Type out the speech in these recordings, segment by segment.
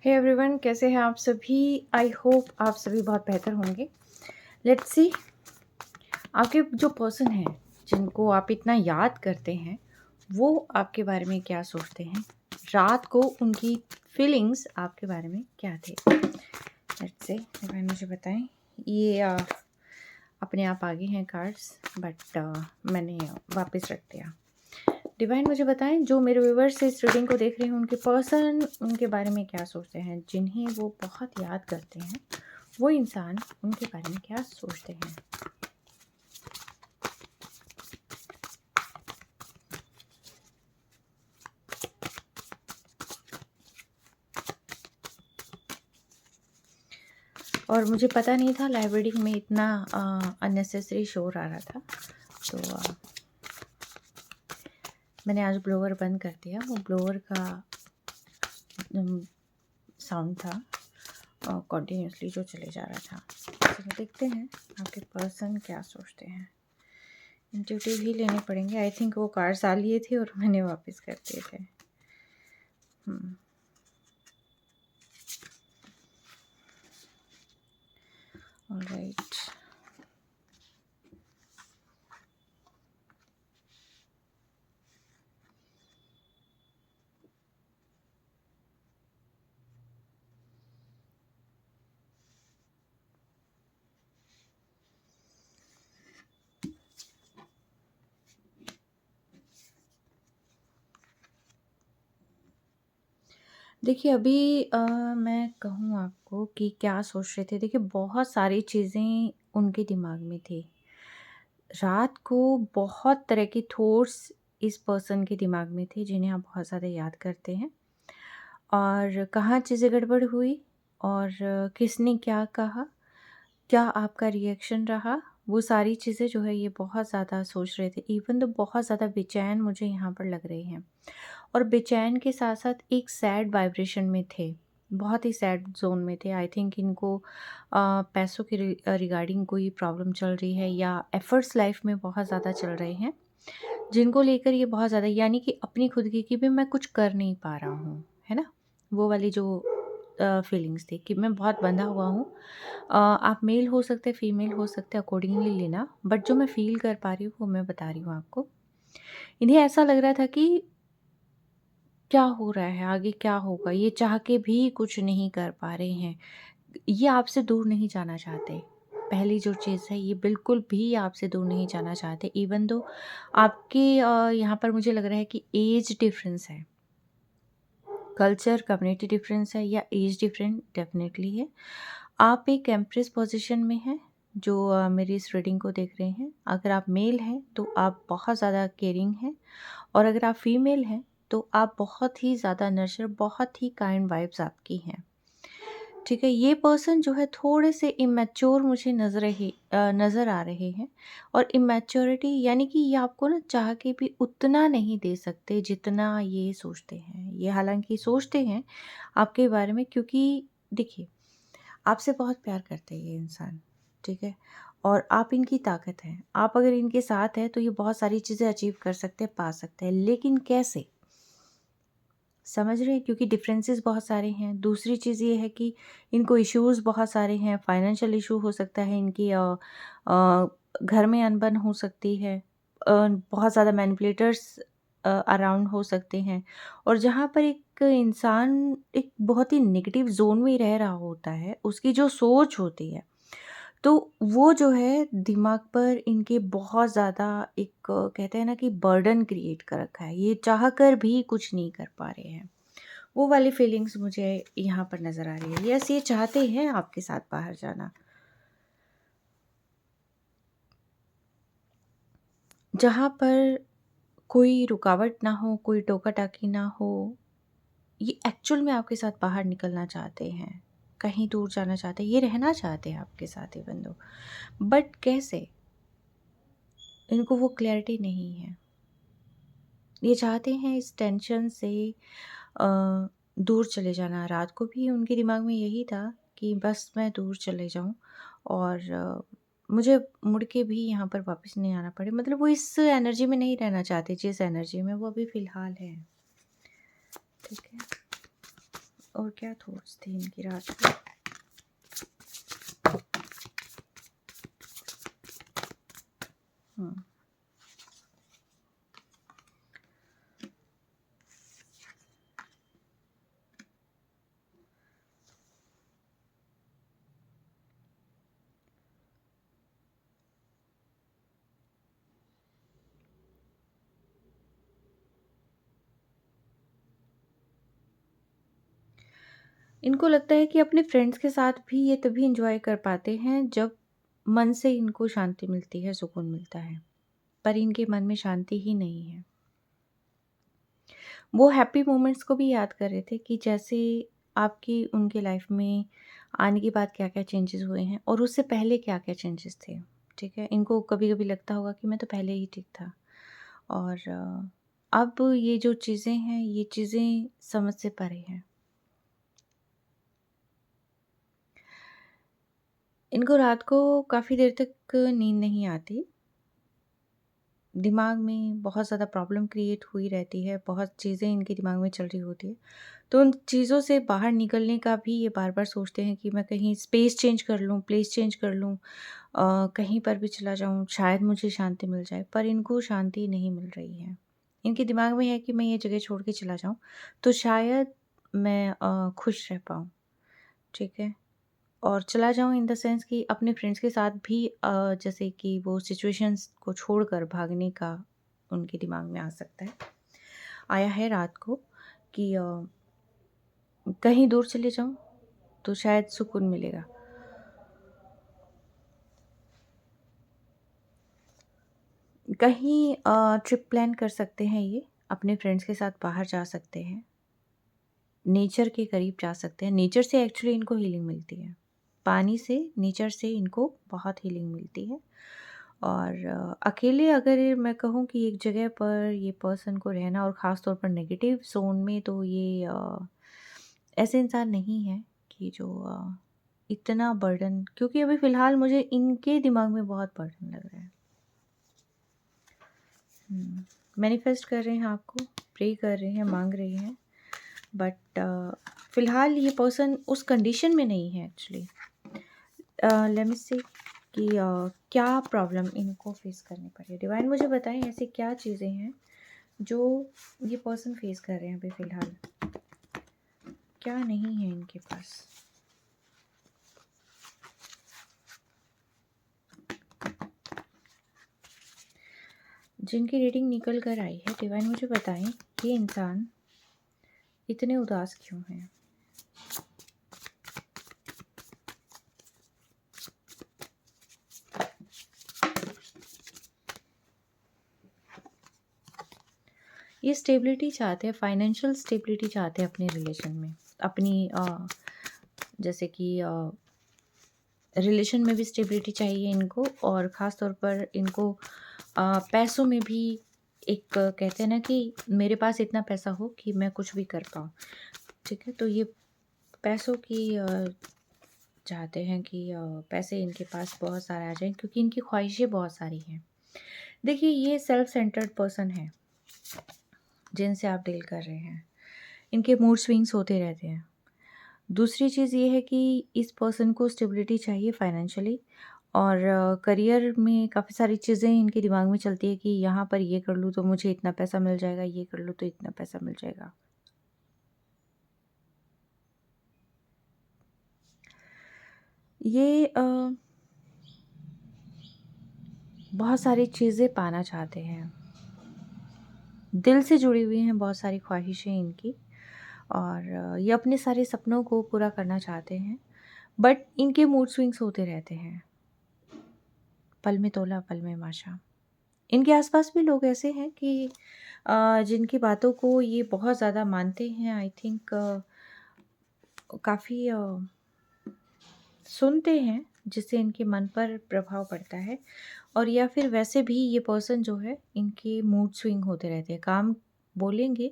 Hey everyone, कैसे हैं आप सभी। आई होप आप सभी बहुत बेहतर होंगे। लेट्स सी, आपके जो पर्सन हैं जिनको आप इतना याद करते हैं वो आपके बारे में क्या सोचते हैं। रात को उनकी फीलिंग्स आपके बारे में क्या थे। लेट्स से डिवाइन मुझे बताएं। ये अपने आप आगे हैं कार्ड्स, बट मैंने वापस रख दिया। डिवाइन मुझे बताएं, जो मेरे व्यूवर्स इस रीडिंग को देख रहे हैं उनके पर्सन उनके बारे में क्या सोचते हैं, जिन्हें वो बहुत याद करते हैं वो इंसान उनके बारे में क्या सोचते हैं। और मुझे पता नहीं था लाइव रीडिंग में इतना अननेसेसरी शोर आ रहा था, तो मैंने आज ब्लोअर बंद कर दिया। वो ब्लोअर का साउंड था कंटिन्यूसली जो चले जा रहा था। चलो देखते हैं आपके पर्सन क्या सोचते हैं। इंट्यूटिव ही लेने पड़ेंगे। आई थिंक वो कार्ड्स आ लिए थे और मैंने वापस कर दिए थे। ऑलराइट, देखिए अभी मैं कहूँ आपको कि क्या सोच रहे थे। देखिए बहुत सारी चीज़ें उनके दिमाग में थी। रात को बहुत तरह की थॉट्स इस पर्सन के दिमाग में थे जिन्हें आप बहुत ज़्यादा याद करते हैं। और कहाँ चीज़ें गड़बड़ हुई और किसने क्या कहा, क्या आपका रिएक्शन रहा, वो सारी चीज़ें जो है ये बहुत ज़्यादा सोच रहे थे। इवन तो बहुत ज़्यादा बेचैन मुझे यहाँ पर लग रहे हैं, और बेचैन के साथ साथ एक सैड वाइब्रेशन में थे, बहुत ही सैड जोन में थे। आई थिंक इनको पैसों के रिगार्डिंग कोई प्रॉब्लम चल रही है, या एफर्ट्स लाइफ में बहुत ज़्यादा चल रहे हैं जिनको लेकर ये बहुत ज़्यादा, यानी कि अपनी खुद की कि भी मैं कुछ कर नहीं पा रहा हूँ, है ना। वो वाली जो फीलिंग्स थी कि मैं बहुत बंधा हुआ हूँ। आप मेल हो सकते, फीमेल हो सकते, अकॉर्डिंगली लेना, बट जो मैं फ़ील कर पा रही हूँ वो मैं बता रही हूँ आपको। इन्हें ऐसा लग रहा था कि क्या हो रहा है, आगे क्या होगा, ये चाह के भी कुछ नहीं कर पा रहे हैं। ये आपसे दूर नहीं जाना चाहते। पहली जो चीज़ है, ये बिल्कुल भी आपसे दूर नहीं जाना चाहते। इवन दो आपके यहाँ पर मुझे लग रहा है कि एज डिफरेंस है, कल्चर कम्युनिटी डिफरेंस है, या एज डिफरेंट डेफिनेटली है। आप एक एम्प्रेस पोजीशन में हैं जो मेरी इस रीडिंग को देख रहे हैं। अगर आप मेल हैं तो आप बहुत ज़्यादा केयरिंग हैं, और अगर आप फीमेल हैं तो आप बहुत ही ज़्यादा नर्चर, बहुत ही काइंड वाइब्स आपकी हैं। ठीक है, ये पर्सन जो है थोड़े से इमैच्योर मुझे नज़र आ रहे हैं। और इमैच्योरिटी यानी कि ये आपको ना चाह के भी उतना नहीं दे सकते जितना ये सोचते हैं। ये हालांकि सोचते हैं आपके बारे में, क्योंकि देखिए आपसे बहुत प्यार करते हैं ये इंसान, ठीक है। और आप इनकी ताकत हैं। आप अगर इनके साथ हैं तो ये बहुत सारी चीज़ें अचीव कर सकते हैं, पा सकते हैं, लेकिन कैसे, समझ रहे हैं, क्योंकि डिफरेंसेस बहुत सारे हैं। दूसरी चीज़ ये है कि इनको इश्यूज़ बहुत सारे हैं। फाइनेंशियल इशू हो सकता है, इनकी घर में अनबन हो सकती है, बहुत ज़्यादा मैनिपुलेटर्स अराउंड हो सकते हैं। और जहाँ पर एक इंसान एक बहुत ही नेगेटिव जोन में रह रहा होता है, उसकी जो सोच होती है, तो वो जो है दिमाग पर इनके बहुत ज़्यादा एक कहते हैं ना कि बर्डन क्रिएट कर रखा है। ये चाह कर भी कुछ नहीं कर पा रहे हैं। वो वाली फीलिंग्स मुझे यहाँ पर नज़र आ रही है। यस, ये चाहते हैं आपके साथ बाहर जाना, जहाँ पर कोई रुकावट ना हो, कोई टोका-टाकी ना हो। ये एक्चुअल में आपके साथ बाहर निकलना चाहते हैं, कहीं दूर जाना चाहते हैं, ये रहना चाहते हैं आपके साथ इवन दो, बट कैसे? इनको वो क्लैरिटी नहीं है। ये चाहते हैं इस टेंशन से दूर चले जाना। रात को भी उनके दिमाग में यही था कि बस मैं दूर चले जाऊँ, और मुझे मुड़ के भी यहाँ पर वापस नहीं आना पड़े। मतलब वो इस एनर्जी में नहीं रहना चाहते जिस एनर्जी में वो अभी फ़िलहाल हैं। ठीक है, और क्या थॉट्स थे इनकी रात को? हम्म, इनको लगता है कि अपने फ्रेंड्स के साथ भी ये तभी एंजॉय कर पाते हैं जब मन से इनको शांति मिलती है, सुकून मिलता है, पर इनके मन में शांति ही नहीं है। वो हैप्पी मोमेंट्स को भी याद कर रहे थे कि जैसे आपकी उनके लाइफ में आने के बाद क्या-क्या चेंजेस हुए हैं और उससे पहले क्या-क्या चेंजेस थे, ठीक है? इनको कभी-कभी लगता होगा कि मैं तो पहले ही ठीक था और अब ये जो चीज़ें हैं, ये चीज़ें समझ से परे हैं। इनको रात को काफ़ी देर तक नींद नहीं आती। दिमाग में बहुत ज़्यादा प्रॉब्लम क्रिएट हुई रहती है, बहुत चीज़ें इनके दिमाग में चल रही होती है। तो उन चीज़ों से बाहर निकलने का भी ये बार-बार सोचते हैं कि मैं कहीं स्पेस चेंज कर लूँ, प्लेस चेंज कर लूँ, कहीं पर भी चला जाऊँ, शायद मुझे शांति मिल जाए, पर इनको शांति नहीं मिल रही है। इनके दिमाग में है कि मैं ये जगह छोड़ के चला जाऊँ, तो शायद मैं खुश रह पाऊँ, ठीक है? और चला जाऊँ इन द सेंस कि अपने फ्रेंड्स के साथ भी जैसे कि वो सिचुएशंस को छोड़कर भागने का उनके दिमाग में आ सकता है। आया है रात को कि कहीं दूर चले जाऊँ तो शायद सुकून मिलेगा। कहीं ट्रिप प्लान कर सकते हैं ये, अपने फ्रेंड्स के साथ बाहर जा सकते हैं, नेचर के करीब जा सकते हैं। नेचर से एक्चुअली इनको हीलिंग मिलती है। पानी से, नेचर से इनको बहुत हीलिंग मिलती है। और अकेले अगर मैं कहूँ कि एक जगह पर ये पर्सन को रहना और ख़ास तौर पर नेगेटिव ज़ोन में, तो ये ऐसे इंसान नहीं है कि जो इतना बर्डन, क्योंकि अभी फ़िलहाल मुझे इनके दिमाग में बहुत बर्डन लग रहा है। मैनिफेस्ट कर रहे हैं आपको, प्रे कर रहे हैं, मांग रहे हैं, बट फ़िलहाल ये पर्सन उस कंडीशन में नहीं है एक्चुअली। लेट मी सी कि क्या प्रॉब्लम इनको फेस करनी पड़ रही है। डिवाइन मुझे बताएं ऐसी क्या चीज़ें हैं जो ये पर्सन फेस कर रहे हैं अभी फ़िलहाल, क्या नहीं है इनके पास। जिनकी रीडिंग निकल कर आई है, डिवाइन मुझे बताएं ये इंसान इतने उदास क्यों हैं। ये स्टेबिलिटी चाहते हैं, फाइनेंशियल स्टेबिलिटी चाहते हैं अपने रिलेशन में, अपनी जैसे कि रिलेशन में भी स्टेबिलिटी चाहिए इनको, और ख़ास तौर पर इनको पैसों में भी एक कहते हैं ना कि मेरे पास इतना पैसा हो कि मैं कुछ भी कर पाऊँ, ठीक है? तो ये पैसों की चाहते हैं कि पैसे इनके पास बहुत सारे आ जाएँ, क्योंकि इनकी ख्वाहिशें बहुत सारी हैं। देखिए, ये सेल्फ सेंटर्ड पर्सन है जिनसे आप डील कर रहे हैं। इनके मूड स्विंग्स होते रहते हैं। दूसरी चीज़ ये है कि इस पर्सन को स्टेबिलिटी चाहिए फाइनेंशियली, और करियर में काफ़ी सारी चीज़ें इनके दिमाग में चलती है कि यहाँ पर ये कर लूँ तो मुझे इतना पैसा मिल जाएगा, ये कर लूँ तो इतना पैसा मिल जाएगा। ये बहुत सारी चीज़ें पाना चाहते हैं, दिल से जुड़ी हुई हैं बहुत सारी ख्वाहिशें इनकी, और ये अपने सारे सपनों को पूरा करना चाहते हैं, बट इनके मूड स्विंग्स होते रहते हैं। पल में तोला पल में माशा। इनके आसपास भी लोग ऐसे हैं कि जिनकी बातों को ये बहुत ज़्यादा मानते हैं। आई थिंक काफ़ी सुनते हैं, जिससे इनके मन पर प्रभाव पड़ता है, और या फिर वैसे भी ये पर्सन जो है, इनके मूड स्विंग होते रहते हैं। काम बोलेंगे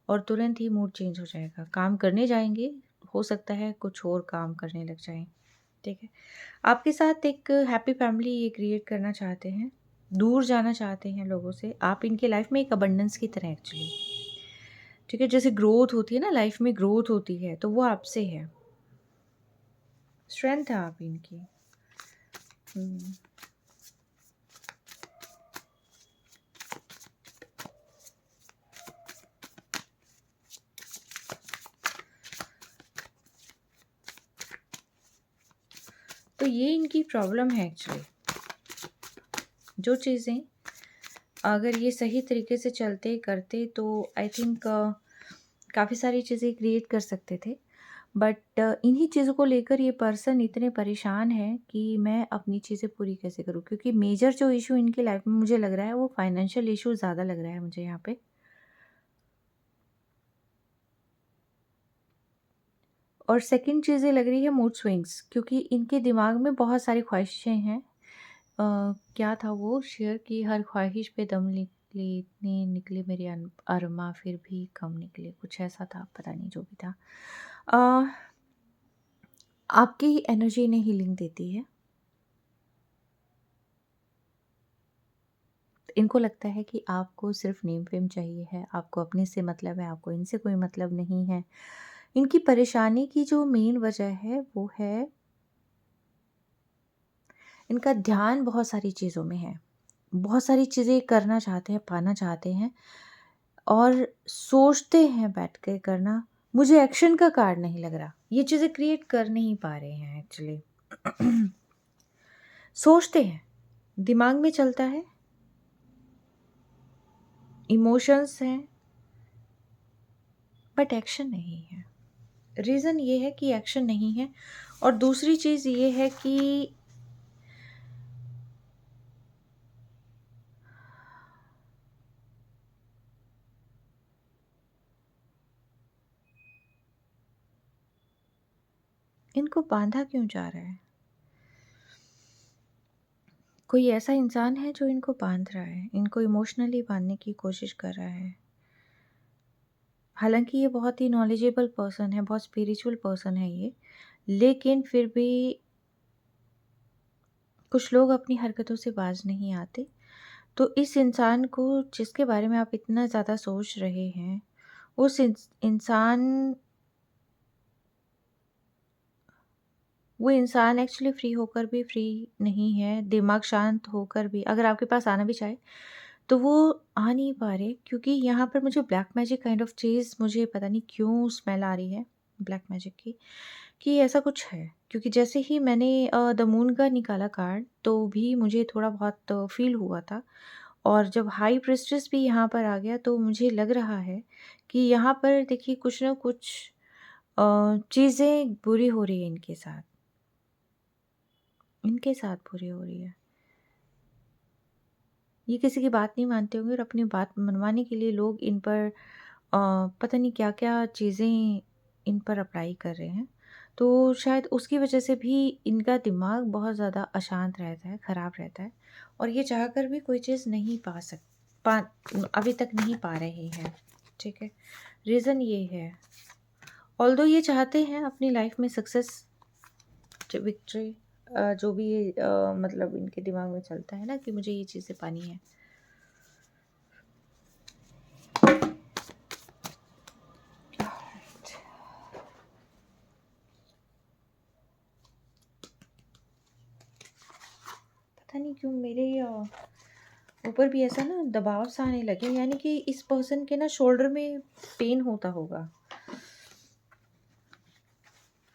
और तुरंत ही मूड चेंज हो जाएगा। काम करने जाएँगे, हो सकता है कुछ और काम करने लग जाएँ, ठीक है? आपके साथ एक हैप्पी फैमिली ये क्रिएट करना चाहते हैं, दूर जाना चाहते हैं लोगों से। आप इनके लाइफ में एक अबंडेंस की तरह एक्चुअली, ठीक है? जैसे ग्रोथ होती है ना, लाइफ में ग्रोथ होती है, तो वो आपसे है। स्ट्रेंथ है आप इनकी। हुँ। तो ये इनकी प्रॉब्लम है एक्चुअली। जो चीज़ें अगर ये सही तरीके से चलते करते तो आई थिंक काफ़ी सारी चीज़ें क्रिएट कर सकते थे। बट इन्हीं चीज़ों को लेकर ये पर्सन इतने परेशान है कि मैं अपनी चीज़ें पूरी कैसे करूँ, क्योंकि मेजर जो इशू इनकी लाइफ में मुझे लग रहा है वो फाइनेंशियल इशू ज़्यादा लग रहा है मुझे यहाँ पे। और सेकंड चीज़ ये लग रही है मूड स्विंग्स, क्योंकि इनके दिमाग में बहुत सारी ख्वाहिशें हैं। क्या था वो शेर कि हर ख्वाहिश पे दम निकली, इतनी निकली मेरी अरमा फिर भी कम निकले, कुछ ऐसा था, पता नहीं जो भी था। अ, आपकी एनर्जी इन्हें हीलिंग देती है। इनको लगता है कि आपको सिर्फ नेम फेम चाहिए है, आपको अपने से मतलब है, आपको इनसे कोई मतलब नहीं है। इनकी परेशानी की जो मेन वजह है वो है इनका ध्यान बहुत सारी चीज़ों में है। बहुत सारी चीज़ें करना चाहते हैं, पाना चाहते हैं और सोचते हैं बैठ के करना। मुझे एक्शन का कार्ड नहीं लग रहा। ये चीज़ें क्रिएट कर नहीं पा रहे हैं एक्चुअली। सोचते हैं, दिमाग में चलता है, इमोशंस हैं, बट एक्शन नहीं है। रीज़न ये है कि एक्शन नहीं है और दूसरी चीज़ ये है कि इनको बाँधा क्यों जा रहा है? कोई ऐसा इंसान है जो इनको बाँध रहा है, इनको इमोशनली बाँधने की कोशिश कर रहा है। हालाँकि ये बहुत ही नॉलेजेबल पर्सन है, बहुत स्पिरिचुअल पर्सन है ये, लेकिन फिर भी कुछ लोग अपनी हरकतों से बाज़ नहीं आते। तो इस इंसान को जिसके बारे में आप इतना ज़्यादा सोच रहे हैं, उस इंसान वो इंसान एक्चुअली फ्री होकर भी फ्री नहीं है, दिमाग शांत होकर भी अगर आपके पास आना भी चाहे, तो वो आ नहीं पा रहे, क्योंकि यहाँ पर मुझे ब्लैक मैजिक काइंड ऑफ चीज़ मुझे पता नहीं क्यों स्मेल आ रही है ब्लैक मैजिक की, कि ऐसा कुछ है। क्योंकि जैसे ही मैंने द मून का निकाला कार्ड तो भी मुझे थोड़ा बहुत फ़ील हुआ था और जब हाई प्रीस्टेस भी यहाँ पर आ गया तो मुझे लग रहा है कि यहाँ पर देखिए कुछ ना कुछ चीज़ें बुरी हो रही है इनके साथ बुरी हो रही है। ये किसी की बात नहीं मानते होंगे और अपनी बात मनवाने के लिए लोग इन पर पता नहीं क्या-क्या चीज़ें इन पर अप्लाई कर रहे हैं। तो शायद उसकी वजह से भी इनका दिमाग बहुत ज़्यादा अशांत रहता है, ख़राब रहता है और ये चाहकर भी कोई चीज़ नहीं पा अभी तक नहीं पा रहे हैं, ठीक है? रीज़न ये है। ऑल्दो ये चाहते हैं अपनी लाइफ़ में सक्सेस, विक्ट्री, जो भी मतलब इनके दिमाग में चलता है ना कि मुझे ये चीज़ें पानी है। पता नहीं क्यों मेरे ऊपर भी ऐसा ना दबाव सा आने लगे, यानी कि इस पर्सन के ना शोल्डर में पेन होता होगा।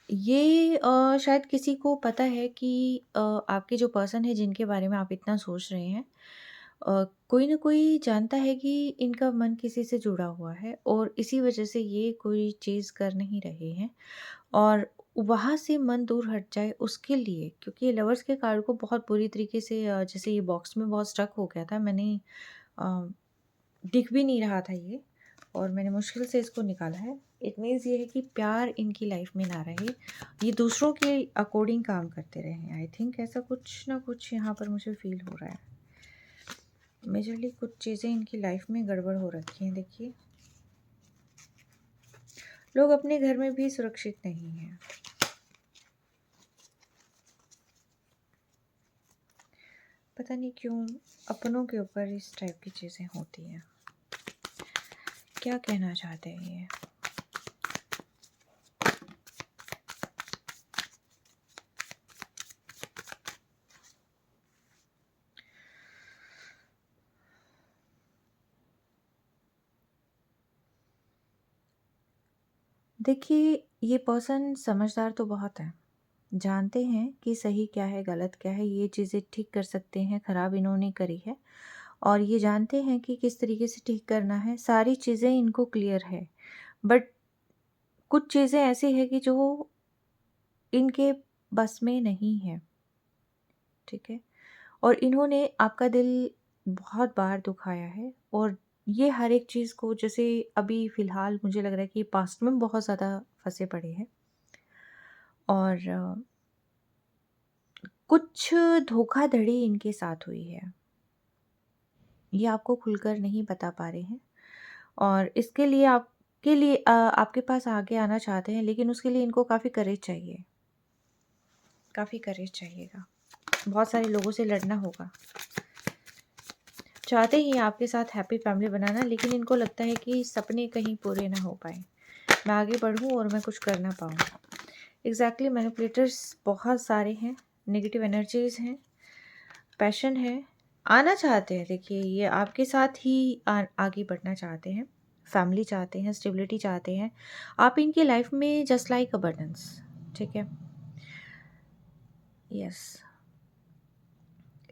ये शायद किसी को पता है कि आपके जो पर्सन है जिनके बारे में आप इतना सोच रहे हैं, कोई ना कोई जानता है कि इनका मन किसी से जुड़ा हुआ है और इसी वजह से ये कोई चीज़ कर नहीं रहे हैं और वहाँ से मन दूर हट जाए उसके लिए, क्योंकि लवर्स के कार्ड को बहुत बुरी तरीके से जैसे ये बॉक्स में बहुत स्टक हो गया था, मैंने अ, दिख भी नहीं रहा था ये और मैंने मुश्किल से इसको निकाला है। इट मीन्स ये है कि प्यार इनकी लाइफ में ना रहे, ये दूसरों के अकॉर्डिंग काम करते रहें। आई थिंक ऐसा कुछ ना कुछ यहाँ पर मुझे फ़ील हो रहा है। मेजरली कुछ चीज़ें इनकी लाइफ में गड़बड़ हो रखी हैं। देखिए, लोग अपने घर में भी सुरक्षित नहीं हैं। पता नहीं क्यों अपनों के ऊपर इस टाइप की चीज़ें होती हैं। क्या कहना चाहते हैं ये? देखिए, ये पर्सन समझदार तो बहुत है। जानते हैं कि सही क्या है, गलत क्या है, ये चीज़ें ठीक कर सकते हैं, ख़राब इन्होंने करी है और ये जानते हैं कि किस तरीके से ठीक करना है, सारी चीज़ें इनको क्लियर है। बट कुछ चीज़ें ऐसी हैं कि जो इनके बस में नहीं है, ठीक है? और इन्होंने आपका दिल बहुत बार दुखाया है और ये हर एक चीज़ को, जैसे अभी फ़िलहाल मुझे लग रहा है कि पास्ट में बहुत ज़्यादा फँसे पड़े हैं और कुछ धोखाधड़ी इनके साथ हुई है। ये आपको खुलकर नहीं बता पा रहे हैं और इसके लिए आपके पास आगे आना चाहते हैं, लेकिन उसके लिए इनको काफ़ी करेज चाहिए, काफ़ी करेज चाहिएगा। बहुत सारे लोगों से लड़ना होगा। चाहते ही आपके साथ हैप्पी फैमिली बनाना, लेकिन इनको लगता है कि सपने कहीं पूरे ना हो पाए, मैं आगे बढ़ूँ और मैं कुछ कर ना पाऊँ। एग्जैक्टली मैनिपुलेटर्स बहुत सारे हैं, नेगेटिव एनर्जीज़ हैं, पैशन है, आना चाहते हैं। देखिए, ये आपके साथ ही आगे बढ़ना चाहते हैं, फैमिली चाहते हैं, स्टेबिलिटी चाहते हैं। आप इनकी लाइफ में जस्ट लाइक अबंडेंस, ठीक है? यस,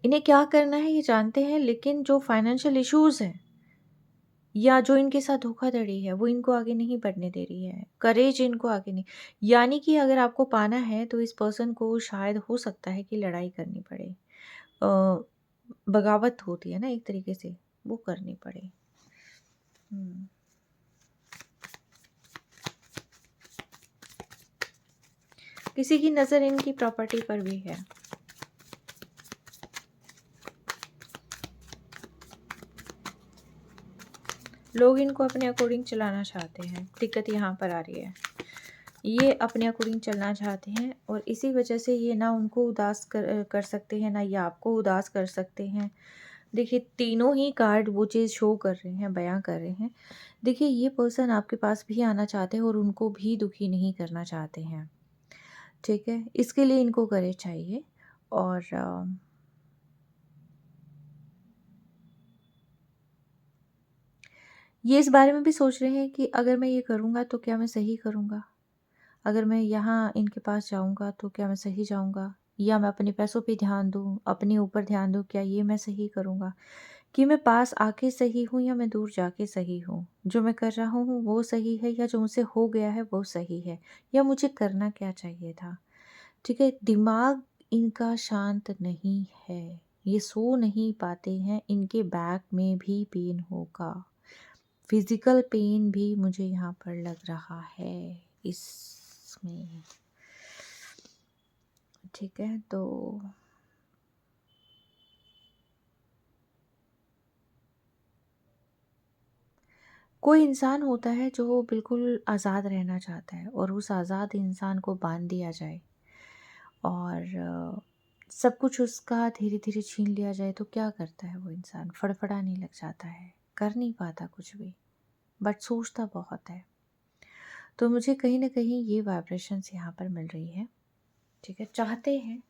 इन्हें क्या करना है ये जानते हैं, लेकिन जो फाइनेंशियल इश्यूज़ हैं या जो इनके साथ धोखाधड़ी है वो इनको आगे नहीं बढ़ने दे रही है, करेज इनको आगे नहीं। यानी कि अगर आपको पाना है तो इस पर्सन को शायद हो सकता है कि लड़ाई करनी पड़े, बगावत होती है ना एक तरीके से, वो करनी पड़े। किसी की नज़र इनकी प्रॉपर्टी पर भी है। लोग इनको अपने अकॉर्डिंग चलाना चाहते हैं, दिक्कत यहाँ पर आ रही है। ये अपने अकॉर्डिंग चलना चाहते हैं और इसी वजह से ये ना उनको उदास कर सकते हैं, ना ये आपको उदास कर सकते हैं। देखिए, तीनों ही कार्ड वो चीज़ शो कर रहे हैं, बयां कर रहे हैं। देखिए, ये पर्सन आपके पास भी आना चाहते हैं और उनको भी दुखी नहीं करना चाहते हैं, ठीक है? इसके लिए इनको करेज चाहिए और ये इस बारे में भी सोच रहे हैं कि अगर मैं ये करूँगा तो क्या मैं सही करूँगा? अगर मैं यहाँ इनके पास जाऊँगा तो क्या मैं सही जाऊँगा? या मैं अपने पैसों पे ध्यान दूँ, अपने ऊपर ध्यान दूँ, क्या ये मैं सही करूँगा? कि मैं पास आके सही हूँ या मैं दूर जाके सही हूँ? जो मैं कर रहा हूँ वो सही है या जो मुझसे हो गया है वो सही है? या मुझे करना क्या चाहिए था? ठीक है, दिमाग इनका शांत नहीं है, ये सो नहीं पाते हैं, इनके बैक में भी पेन होगा, फिजिकल पेन भी मुझे यहाँ पर लग रहा है इसमें, ठीक है? तो कोई इंसान होता है जो बिल्कुल आज़ाद रहना चाहता है और उस आज़ाद इंसान को बांध दिया जाए और सब कुछ उसका धीरे धीरे छीन लिया जाए तो क्या करता है वो इंसान? फड़फड़ाने लग जाता है, कर नहीं पाता कुछ भी, बट सोचता बहुत है। तो मुझे कहीं ना कहीं ये वाइब्रेशंस यहाँ पर मिल रही है, ठीक है? चाहते हैं,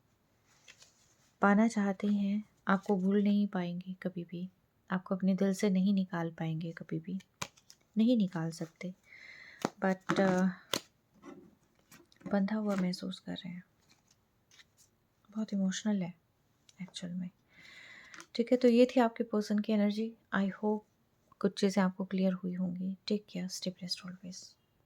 पाना चाहते हैं, आपको भूल नहीं पाएंगे कभी भी, आपको अपने दिल से नहीं निकाल पाएंगे कभी भी, नहीं निकाल सकते, बट बंधा हुआ महसूस कर रहे हैं, बहुत इमोशनल है एक्चुअल में, ठीक है? तो ये थी आपके पर्सन की एनर्जी। आई होप कुछ चीज़ें आपको क्लियर हुई होंगी। Take care, stay blessed always.